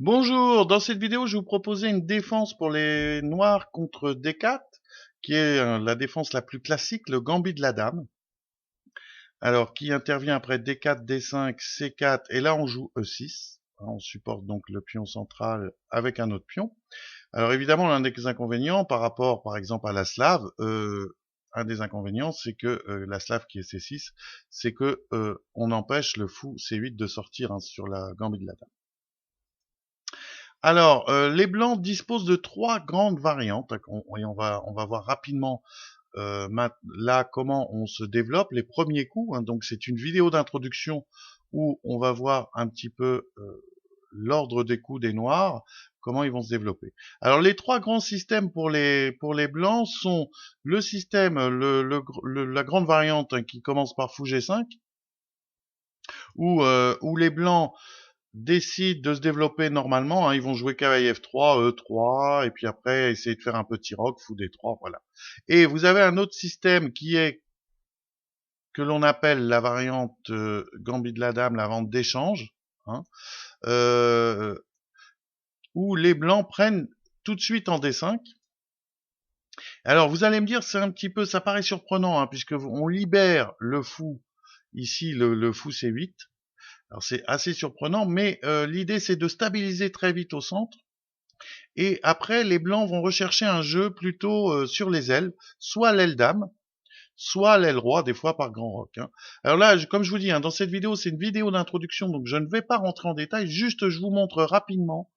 Bonjour, dans cette vidéo, je vais vous proposer une défense pour les noirs contre D4, qui est la défense la plus classique, le gambit de la dame. Alors, qui intervient après D4, D5, C4, et là on joue E6. On supporte donc le pion central avec un autre pion. Alors évidemment, l'un des inconvénients par rapport, par exemple, à la slave, un des inconvénients, c'est que la slave qui est C6, c'est que on empêche le fou C8 de sortir sur la gambit de la dame. Alors, les blancs disposent de trois grandes variantes, et on va voir rapidement là comment on se développe les premiers coups, hein. Donc c'est une vidéo d'introduction où on va voir un petit peu l'ordre des coups des noirs, comment ils vont se développer. Alors les trois grands systèmes pour les blancs sont le système, la grande variante, hein, qui commence par fou G5, où les blancs décident de se développer normalement, hein. Ils vont jouer cavalier F3, E3, et puis après essayer de faire un petit roc, fou D3, voilà. Et vous avez un autre système que l'on appelle la variante gambit de la dame, la variante d'échange, hein, euh, où les blancs prennent tout de suite en D5. Alors vous allez me dire, c'est un petit peu, ça paraît surprenant, hein, puisque on libère le fou, ici le fou C8. Alors c'est assez surprenant, mais l'idée c'est de stabiliser très vite au centre. Et après, les blancs vont rechercher un jeu plutôt sur les ailes, soit l'aile dame, soit l'aile roi, des fois par grand roc, hein. Alors là, comme je vous dis, hein, dans cette vidéo, c'est une vidéo d'introduction, donc je ne vais pas rentrer en détail, juste je vous montre rapidement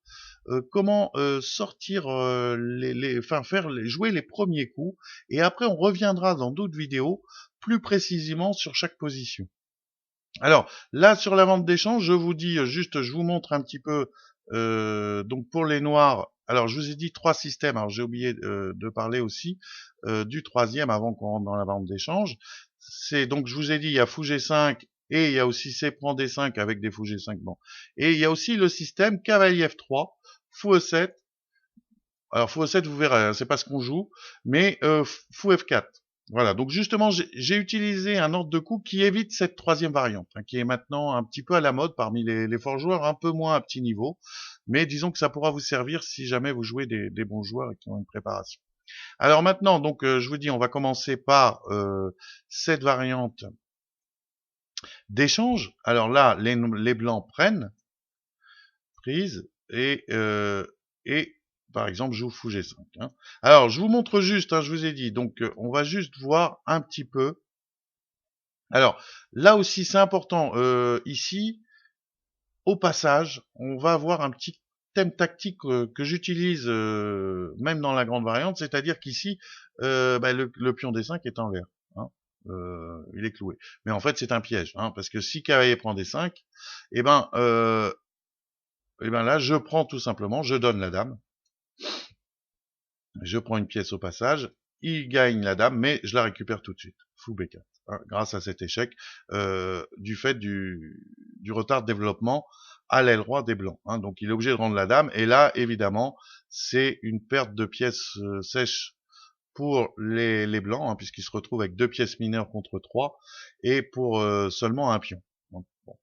comment sortir enfin jouer les premiers coups, et après on reviendra dans d'autres vidéos plus précisément sur chaque position. Alors là, sur la vente d'échange, je vous dis juste, je vous montre un petit peu. Donc pour les noirs, alors je vous ai dit trois systèmes. Alors j'ai oublié de parler aussi du troisième avant qu'on rentre dans la vente d'échange. C'est donc, je vous ai dit, il y a fou G5 et il y a aussi C prend D5 avec des fou G5. Bon, et il y a aussi le système cavalier F3, fou E7. Alors fou E7, vous verrez, hein, c'est pas ce qu'on joue, mais fou F4. Voilà, donc justement, j'ai utilisé un ordre de coups qui évite cette troisième variante, hein, qui est maintenant un petit peu à la mode parmi les forts joueurs, un peu moins à petit niveau, mais disons que ça pourra vous servir si jamais vous jouez des bons joueurs et qui ont une préparation. Alors maintenant, donc je vous dis, on va commencer par cette variante d'échange. Alors là, les blancs prennent, prise, et par exemple, joue fou G5, hein. Alors, je vous montre juste, hein, je vous ai dit, donc on va juste voir un petit peu. Alors, là aussi, c'est important, ici, au passage, on va avoir un petit thème tactique que j'utilise même dans la grande variante, c'est-à-dire qu'ici, le pion D5 est en vert, hein. Il est cloué. Mais en fait, c'est un piège, hein, parce que si cavalier prend D5, eh ben, là, je prends tout simplement, je donne la dame, je prends une pièce au passage, il gagne la dame, mais je la récupère tout de suite. Fou B4, hein, grâce à cet échec, du fait du retard de développement à l'aile roi des blancs, hein. Donc il est obligé de rendre la dame, et là, évidemment, c'est une perte de pièces sèches pour les blancs, hein, puisqu'ils se retrouvent avec deux pièces mineures contre trois, et pour seulement un pion. Donc, bon,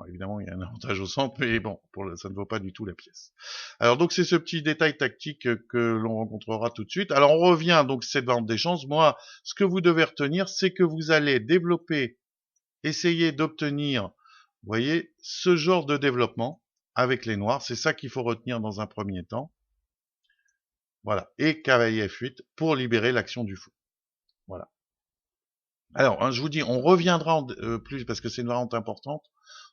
évidemment, il y a un avantage au centre, mais bon, ça ne vaut pas du tout la pièce. Alors donc c'est ce petit détail tactique que l'on rencontrera tout de suite. Alors on revient donc à cette vente des chances. Moi, ce que vous devez retenir, c'est que vous allez développer, essayer d'obtenir, vous voyez, ce genre de développement avec les noirs. C'est ça qu'il faut retenir dans un premier temps. Voilà. Et cavalier F8 pour libérer l'action du fou. Voilà. Alors, hein, je vous dis, on reviendra plus, parce que c'est une variante importante,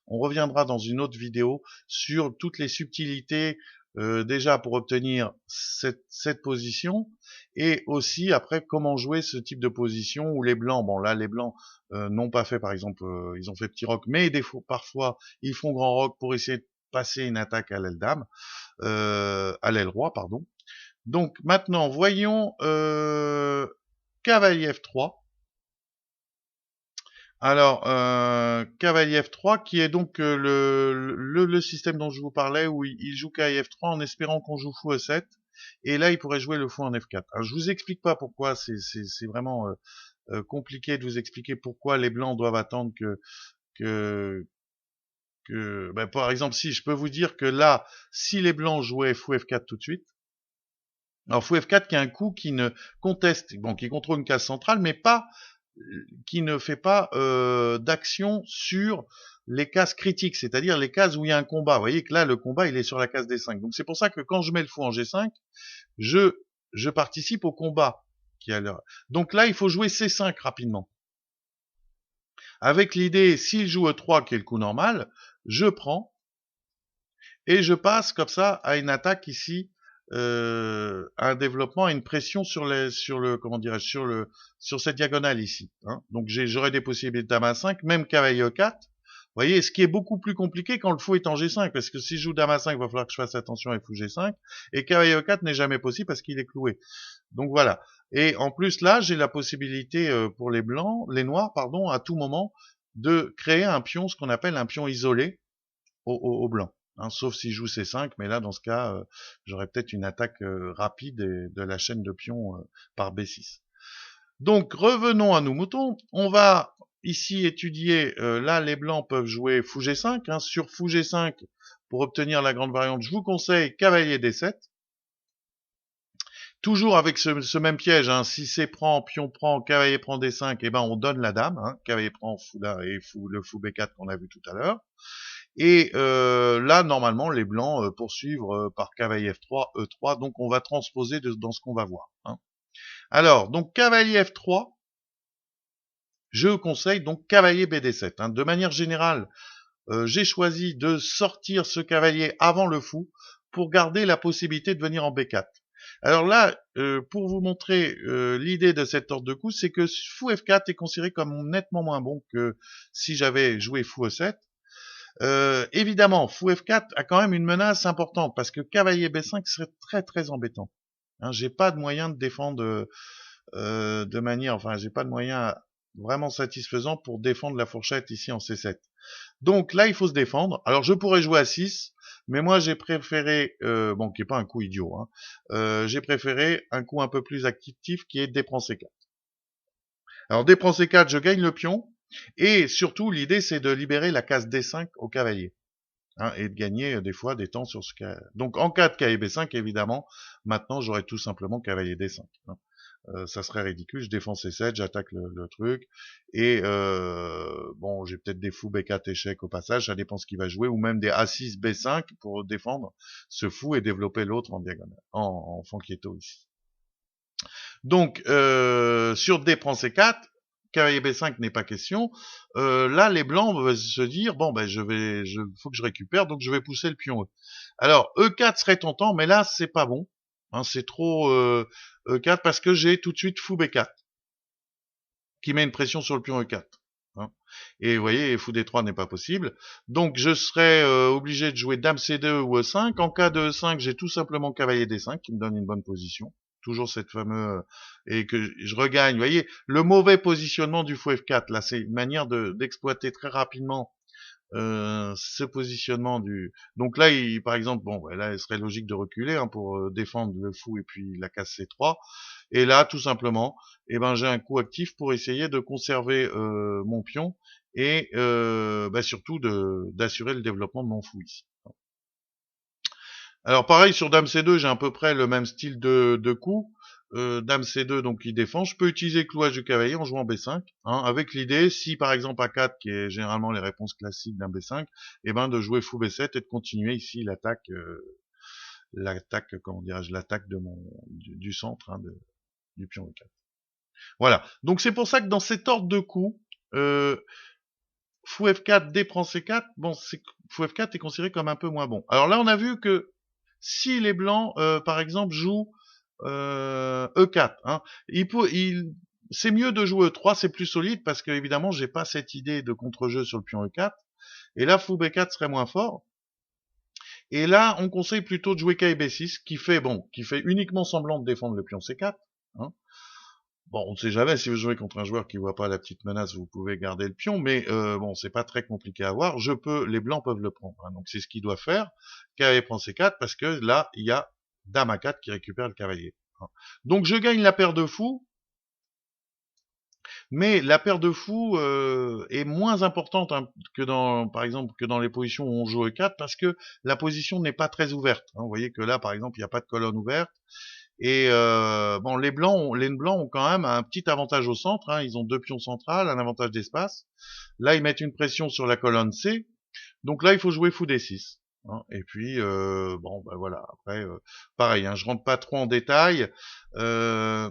on reviendra dans une autre vidéo sur toutes les subtilités, déjà pour obtenir cette position, et aussi après comment jouer ce type de position où les blancs, bon là les blancs n'ont pas fait, par exemple, ils ont fait petit roc, mais parfois ils font grand roc pour essayer de passer une attaque à l'aile dame, à l'aile roi, pardon. Donc maintenant, voyons cavalier F3. Alors, cavalier F3, qui est donc le système dont je vous parlais, où il joue cavalier F3 en espérant qu'on joue fou E7, et là il pourrait jouer le fou en F4. Alors je vous explique pas pourquoi, c'est vraiment compliqué de vous expliquer pourquoi les blancs doivent attendre que par exemple, si je peux vous dire que là, si les blancs jouaient fou F4 tout de suite, alors fou F4 qui a un coup qui ne conteste, bon, qui contrôle une case centrale, mais pas, qui ne fait pas d'action sur les cases critiques, c'est-à-dire les cases où il y a un combat. Vous voyez que là, le combat, il est sur la case D5. Donc c'est pour ça que quand je mets le fou en G5, je, je participe au combat. Donc là, il faut jouer C5 rapidement. Avec l'idée, s'il joue E3, qui est le coup normal, je prends et je passe comme ça à une attaque ici, à un développement, à une pression sur sur cette diagonale ici. Hein. Donc j'aurai des possibilités de dame A5, même cavalier E4. Vous voyez, ce qui est beaucoup plus compliqué quand le fou est en G5, parce que si je joue dame A5, il va falloir que je fasse attention avec fou G5, et cavalier E4 n'est jamais possible parce qu'il est cloué. Donc voilà. Et en plus là, j'ai la possibilité pour les noirs, pardon, à tout moment, de créer un pion, ce qu'on appelle un pion isolé au blanc. Hein, sauf s'il joue C5, mais là, dans ce cas, j'aurais peut-être une attaque rapide de la chaîne de pions par B6. Donc, revenons à nos moutons. On va ici étudier, là, les blancs peuvent jouer fou G5. Hein, sur fou G5, pour obtenir la grande variante, je vous conseille cavalier D7. Toujours avec ce même piège, hein, si c'est prend, pion prend, cavalier prend D5, et ben on donne la dame, hein, cavalier prend fou là et le fou B4 qu'on a vu tout à l'heure. Et là, normalement, les blancs poursuivent par cavalier F3, E3, donc on va transposer dans ce qu'on va voir. Hein. Alors, donc cavalier F3, je conseille donc cavalier BD7. Hein. De manière générale, j'ai choisi de sortir ce cavalier avant le fou pour garder la possibilité de venir en B4. Alors là, pour vous montrer l'idée de cette ordre de coup, c'est que fou F4 est considéré comme nettement moins bon que si j'avais joué fou E7. Évidemment, fou F4 a quand même une menace importante parce que cavalier B5 serait très très embêtant. Hein, j'ai pas de moyen de défendre de manière, enfin, j'ai pas de moyen vraiment satisfaisant pour défendre la fourchette ici en C7. Donc là, il faut se défendre. Alors je pourrais jouer à 6, mais moi j'ai préféré, bon, qui est pas un coup idiot, hein, j'ai préféré un coup un peu plus actif qui est D prend C4. Alors D prend C4, je gagne le pion, et surtout l'idée c'est de libérer la case D5 au cavalier. Hein, et de gagner des fois des temps sur ce cas. Donc en cas de cavalier B5, évidemment, maintenant j'aurais tout simplement cavalier D5. Hein. Ça serait ridicule, je défends C7, j'attaque le truc, et bon, j'ai peut-être des fous B4 échec au passage, ça dépend ce qu'il va jouer, ou même des A6 B5 pour défendre ce fou et développer l'autre en diagonale, en Fanchietto ici. Donc, sur D prend C4, cavalier B5 n'est pas question. Là, les blancs vont se dire, bon, ben, faut que je récupère, donc je vais pousser le pion E. Alors, E4 serait tentant, mais là, c'est pas bon. Hein, c'est trop E4 parce que j'ai tout de suite fou B4 qui met une pression sur le pion E4. Hein. Et vous voyez, fou D3 n'est pas possible. Donc, je serais obligé de jouer dame C2 ou E5. En cas de E5, j'ai tout simplement cavalier D5 qui me donne une bonne position. Toujours cette fameuse et que je regagne. Vous voyez, le mauvais positionnement du fou F4, là, c'est une manière d'exploiter très rapidement ce positionnement du. Donc là, par exemple, bon, là, il serait logique de reculer hein, pour défendre le fou et puis la case C3. Et là, tout simplement, eh ben, j'ai un coup actif pour essayer de conserver mon pion et surtout d'assurer le développement de mon fou ici. Alors pareil sur dame C2, j'ai à peu près le même style de coup. Dame C2, donc il défend. Je peux utiliser clouage du cavalier en jouant B5, hein, avec l'idée, si par exemple A4, qui est généralement les réponses classiques d'un B5, eh ben de jouer fou B7 et de continuer ici comment dirais-je, l'attaque du centre hein, du pion E4. Voilà. Donc c'est pour ça que dans cet ordre de coups, fou F4, D prend C4, bon, fou F4 est considéré comme un peu moins bon. Alors là, on a vu que si les blancs, par exemple, jouent E4, hein, c'est mieux de jouer E3, c'est plus solide parce que évidemment, j'ai pas cette idée de contre-jeu sur le pion E4. Et là, fou B4 serait moins fort. Et là, on conseille plutôt de jouer KB6, qui fait uniquement semblant de défendre le pion C4. Hein. Bon, on ne sait jamais, si vous jouez contre un joueur qui voit pas la petite menace, vous pouvez garder le pion, mais bon, c'est pas très compliqué à voir. Les blancs peuvent le prendre. Hein, donc c'est ce qu'il doit faire. Cavalier prend C4 parce que là, il y a dame A4 qui récupère le cavalier. Hein. Donc je gagne la paire de fous. Mais la paire de fous est moins importante hein, que dans, par exemple, que dans les positions où on joue E4 parce que la position n'est pas très ouverte. Hein. Vous voyez que là, par exemple, il n'y a pas de colonne ouverte. Et bon, les blancs ont quand même un petit avantage au centre. Hein. Ils ont deux pions centrales, un avantage d'espace. Là, ils mettent une pression sur la colonne C. Donc là, il faut jouer fou D6. Hein. Et puis, bon, ben voilà. Après, pareil, hein, je rentre pas trop en détail. Euh,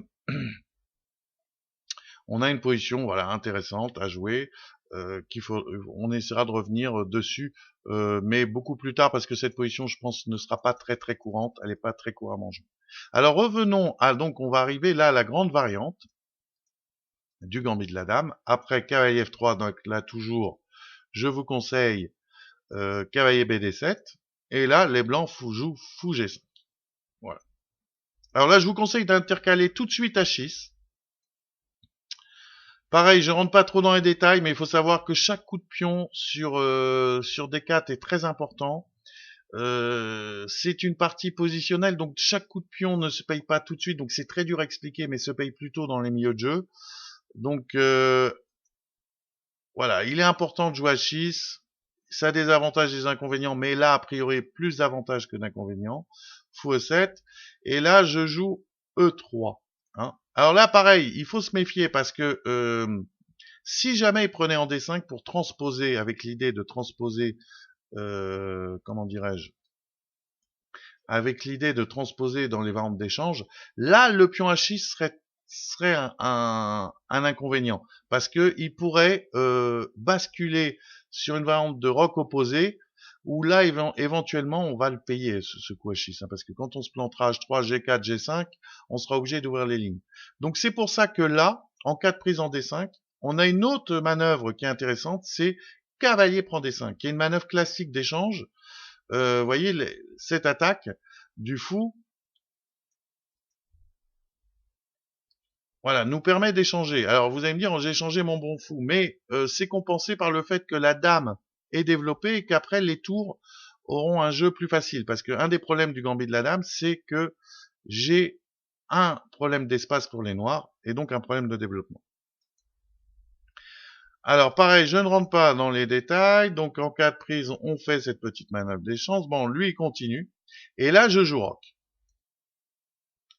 on a une position voilà intéressante à jouer on essaiera de revenir dessus mais beaucoup plus tard parce que cette position je pense ne sera pas très très courante, elle n'est pas très couramment jouée. Alors revenons à donc on va arriver là à la grande variante du gambit de la dame après cavalier F3, donc là toujours je vous conseille cavalier BD7 et là les blancs jouent fou G5. Voilà. Alors là je vous conseille d'intercaler tout de suite H6. Pareil, je rentre pas trop dans les détails, mais il faut savoir que chaque coup de pion sur D4 est très important. C'est une partie positionnelle, donc chaque coup de pion ne se paye pas tout de suite, donc c'est très dur à expliquer, mais se paye plutôt dans les milieux de jeu. Donc voilà, il est important de jouer à 6. Ça a des avantages et des inconvénients, mais là, a priori, plus d'avantages que d'inconvénients. Fou E7. Et là, je joue E3. Hein. Alors là, pareil, il faut se méfier parce que si jamais il prenait en D5 pour transposer, avec l'idée de transposer, comment dirais-je, avec l'idée de transposer dans les variantes d'échange, là, le pion H6 serait un inconvénient parce que il pourrait basculer sur une variante de roc opposé où là éventuellement on va le payer ce coup H6 hein, parce que quand on se plantera H3, G4, G5, on sera obligé d'ouvrir les lignes. Donc c'est pour ça que là, en cas de prise en D5, on a une autre manœuvre qui est intéressante, c'est cavalier prend D5, qui est une manœuvre classique d'échange. Voyez cette attaque du fou, voilà, nous permet d'échanger. Alors vous allez me dire, j'ai échangé mon bon fou, mais c'est compensé par le fait que la dame est développée et qu'après les tours auront un jeu plus facile. Parce qu'un des problèmes du gambit de la dame, c'est que j'ai un problème d'espace pour les noirs et donc un problème de développement. Alors pareil, je ne rentre pas dans les détails, donc en cas de prise, on fait cette petite manœuvre d'échange. Bon, lui il continue, et là je joue roc.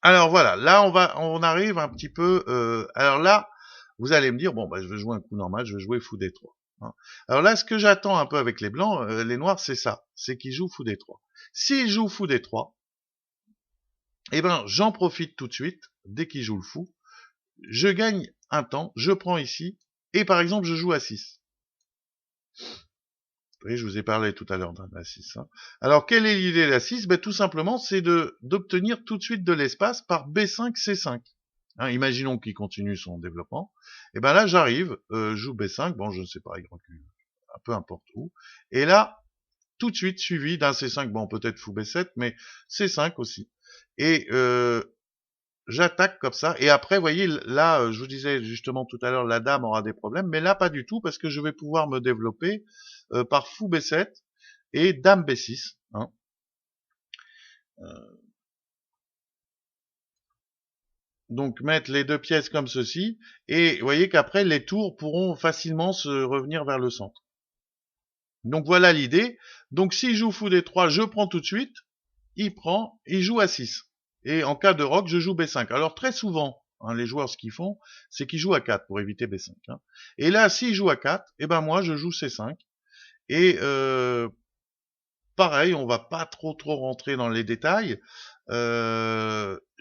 Alors voilà, là on arrive un petit peu. Alors là, vous allez me dire bon bah je vais jouer un coup normal, je vais jouer fou D3. Hein. Alors là, ce que j'attends un peu avec les blancs, les noirs, c'est ça, c'est qu'ils jouent fou D3. S'ils jouent fou D3, eh ben j'en profite tout de suite dès qu'ils jouent le fou. Je gagne un temps, je prends ici et par exemple je joue à 6. Oui, je vous ai parlé tout à l'heure d'un A6. Hein. Alors, quelle est l'idée de l'A6 ben, tout simplement, c'est d'obtenir tout de suite de l'espace par B5, C5. Hein, imaginons qu'il continue son développement. Et ben là, j'arrive, joue B5, bon, je ne sais pas, il recule un peu importe où. Et là, tout de suite, suivi d'un C5, bon, peut-être fou B7, mais C5 aussi. Et j'attaque comme ça. Et après, vous voyez, là, je vous disais justement tout à l'heure, la dame aura des problèmes, mais là, pas du tout, parce que je vais pouvoir me développer par fou B7 et dame B6. Hein. Donc mettre les deux pièces comme ceci, et vous voyez qu'après, les tours pourront facilement se revenir vers le centre. Donc voilà l'idée. Donc s'il joue fou D3, je prends tout de suite, il prend, il joue à 6. Et en cas de roc, je joue B5. Alors très souvent, hein, les joueurs, ce qu'ils font, c'est qu'ils jouent à 4 pour éviter B5. Hein. Et là, s'il joue à 4, et ben moi, je joue C5. Et pareil, on va pas trop rentrer dans les détails.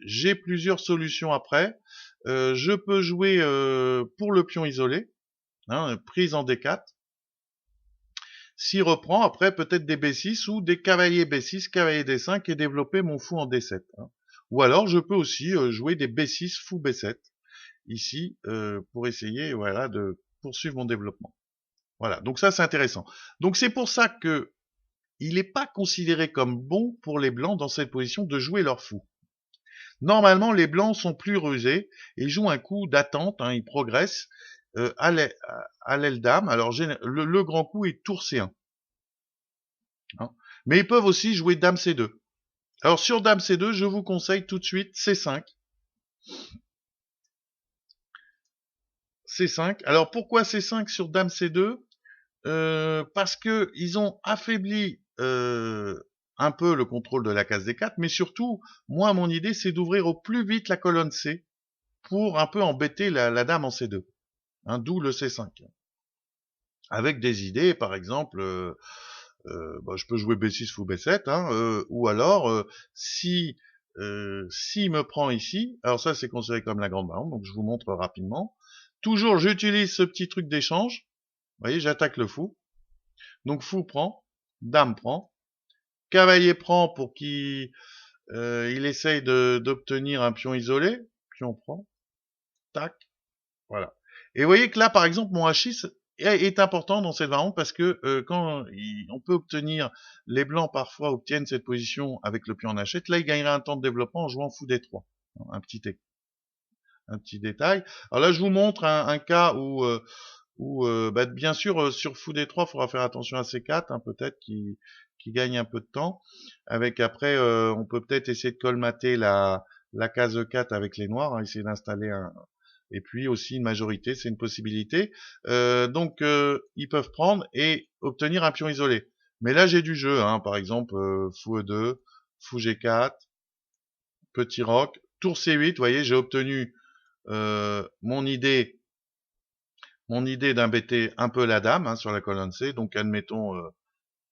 J'ai plusieurs solutions après. Je peux jouer pour le pion isolé, hein, prise en D4. S'il reprend, après peut-être des B6 ou des cavaliers B6, cavalier D5 et développer mon fou en D7. Hein. Ou alors je peux aussi jouer des B6, fou B7 ici pour essayer voilà de poursuivre mon développement. Voilà, donc ça c'est intéressant. Donc c'est pour ça que il n'est pas considéré comme bon pour les blancs dans cette position de jouer leur fou. Normalement, les blancs sont plus rusés et jouent un coup d'attente, hein, ils progressent à l'aile dame. Alors le grand coup est tour C1. Hein. Mais ils peuvent aussi jouer dame C2. Alors sur dame C2, je vous conseille tout de suite C5. C5. Alors pourquoi C5 sur Dame C2? Parce que ils ont affaibli un peu le contrôle de la case D4, mais surtout, moi, mon idée, c'est d'ouvrir au plus vite la colonne C pour un peu embêter la dame en C2, hein, d'où le C5. Avec des idées, par exemple, je peux jouer B6 ou B7, hein, ou alors, s'il me prend ici, alors ça c'est considéré comme la grande variante, donc je vous montre rapidement. Toujours, j'utilise ce petit truc d'échange. Vous voyez, j'attaque le fou. Donc fou prend, dame prend, cavalier prend pour qu'il il essaye d'obtenir un pion isolé, pion prend, tac, voilà. Et vous voyez que là, par exemple, mon H6 est important dans cette variante parce que quand on peut obtenir, les blancs parfois obtiennent cette position avec le pion en H7, là il gagnerait un temps de développement en jouant fou D3. Un petit détail. Alors là, je vous montre un cas où bien sûr sur fou D3, il faudra faire attention à C4, hein, peut-être qui gagne un peu de temps. Avec après, on peut peut-être essayer de colmater la case E4 avec les noirs, hein, essayer d'installer un, et puis aussi une majorité, c'est une possibilité. Donc ils peuvent prendre et obtenir un pion isolé. Mais là j'ai du jeu, hein, par exemple fou E2, fou G4, petit roc, tour C8. Vous voyez, j'ai obtenu mon idée d'embêter un peu la dame, hein, sur la colonne C. Donc admettons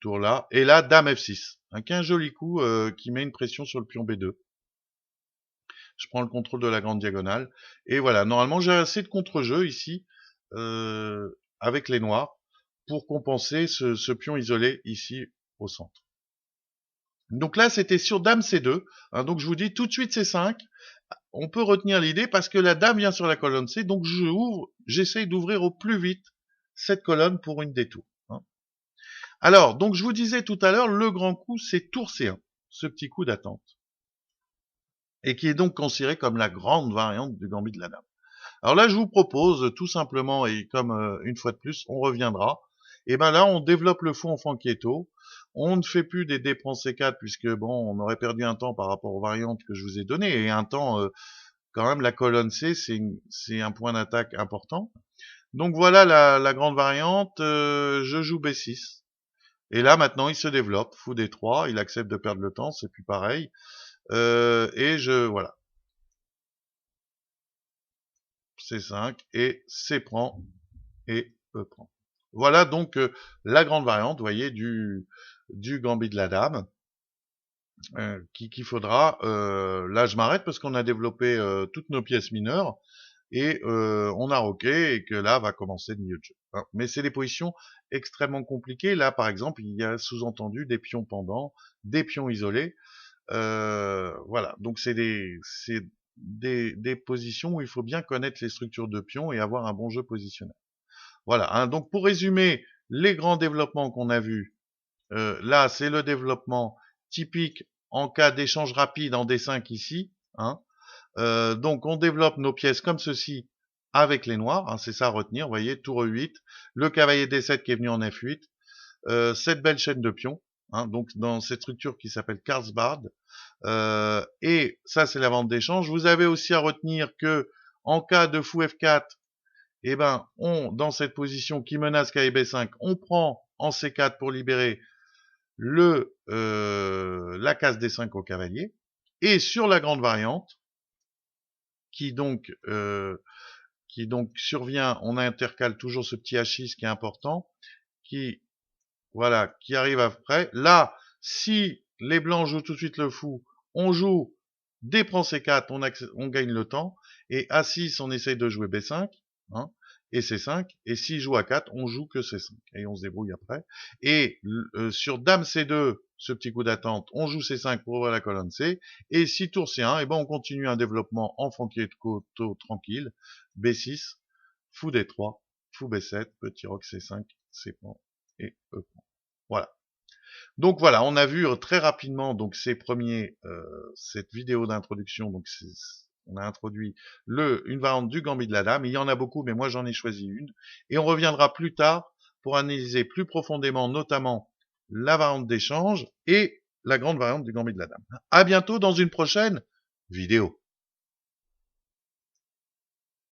tour là, et là dame F6, hein, qui est un joli coup qui met une pression sur le pion B2. Je prends le contrôle de la grande diagonale. Et voilà, normalement j'ai assez de contre-jeu ici, avec les noirs, pour compenser ce pion isolé ici au centre. Donc là c'était sur dame C2, hein, donc je vous dis tout de suite C5, on peut retenir l'idée parce que la dame vient sur la colonne C, donc j'essaye d'ouvrir au plus vite cette colonne pour une détour. Hein. Alors, donc je vous disais tout à l'heure, le grand coup c'est tour C1, ce petit coup d'attente. Et qui est donc considéré comme la grande variante du gambit de la dame. Alors là, je vous propose tout simplement, et comme une fois de plus, on reviendra, et ben là, on développe le fou en Fanchietto, on ne fait plus des dés prend C4, puisque bon, on aurait perdu un temps par rapport aux variantes que je vous ai données, et un temps, quand même, la colonne C, c'est un point d'attaque important. Donc voilà la grande variante, je joue B6, et là, maintenant, il se développe, fou D3, il accepte de perdre le temps, c'est plus pareil, et voilà. C5 et C prend et E prend. Voilà donc la grande variante, vous voyez, du gambit de la dame, qu'il faudra. Là, je m'arrête parce qu'on a développé toutes nos pièces mineures et on a roqué et que là va commencer le milieu de jeu. Hein. Mais c'est des positions extrêmement compliquées. Là, par exemple, il y a sous-entendu des pions pendants, des pions isolés. Voilà, donc c'est des positions où il faut bien connaître les structures de pions et avoir un bon jeu positionnel. Voilà, hein, donc pour résumer les grands développements qu'on a vus, là c'est le développement typique en cas d'échange rapide en D5 ici. Hein. Donc on développe nos pièces comme ceci avec les noirs, hein, c'est ça à retenir, vous voyez, tour E8, le cavalier D7 qui est venu en F8, cette belle chaîne de pions, hein, donc dans cette structure qui s'appelle Carlsbad, et ça c'est la vente d'échange. Vous avez aussi à retenir que en cas de fou F4, eh ben dans cette position qui menace cavalier B5, on prend en C4 pour libérer la case D5 au cavalier. Et sur la grande variante, qui donc survient, on intercale toujours ce petit H6 qui est important, qui arrive après. Là, si les blancs jouent tout de suite le fou, on joue D prend C4, on gagne le temps, et A6, on essaye de jouer B5, hein, et C5, et s'il joue A4, on joue que C5, et on se débrouille après. Et sur Dame C2, ce petit coup d'attente, on joue C5 pour ouvrir la colonne C, et si tour C1, et ben on continue un développement en Fanchietto tranquille, B6, fou D3, fou B7, petit roc C5, C prend, et E prend. Voilà. Donc voilà, on a vu très rapidement donc cette vidéo d'introduction. Donc on a introduit une variante du gambit de la dame. Il y en a beaucoup, mais moi j'en ai choisi une. Et on reviendra plus tard pour analyser plus profondément, notamment la variante d'échange et la grande variante du gambit de la dame. À bientôt dans une prochaine vidéo.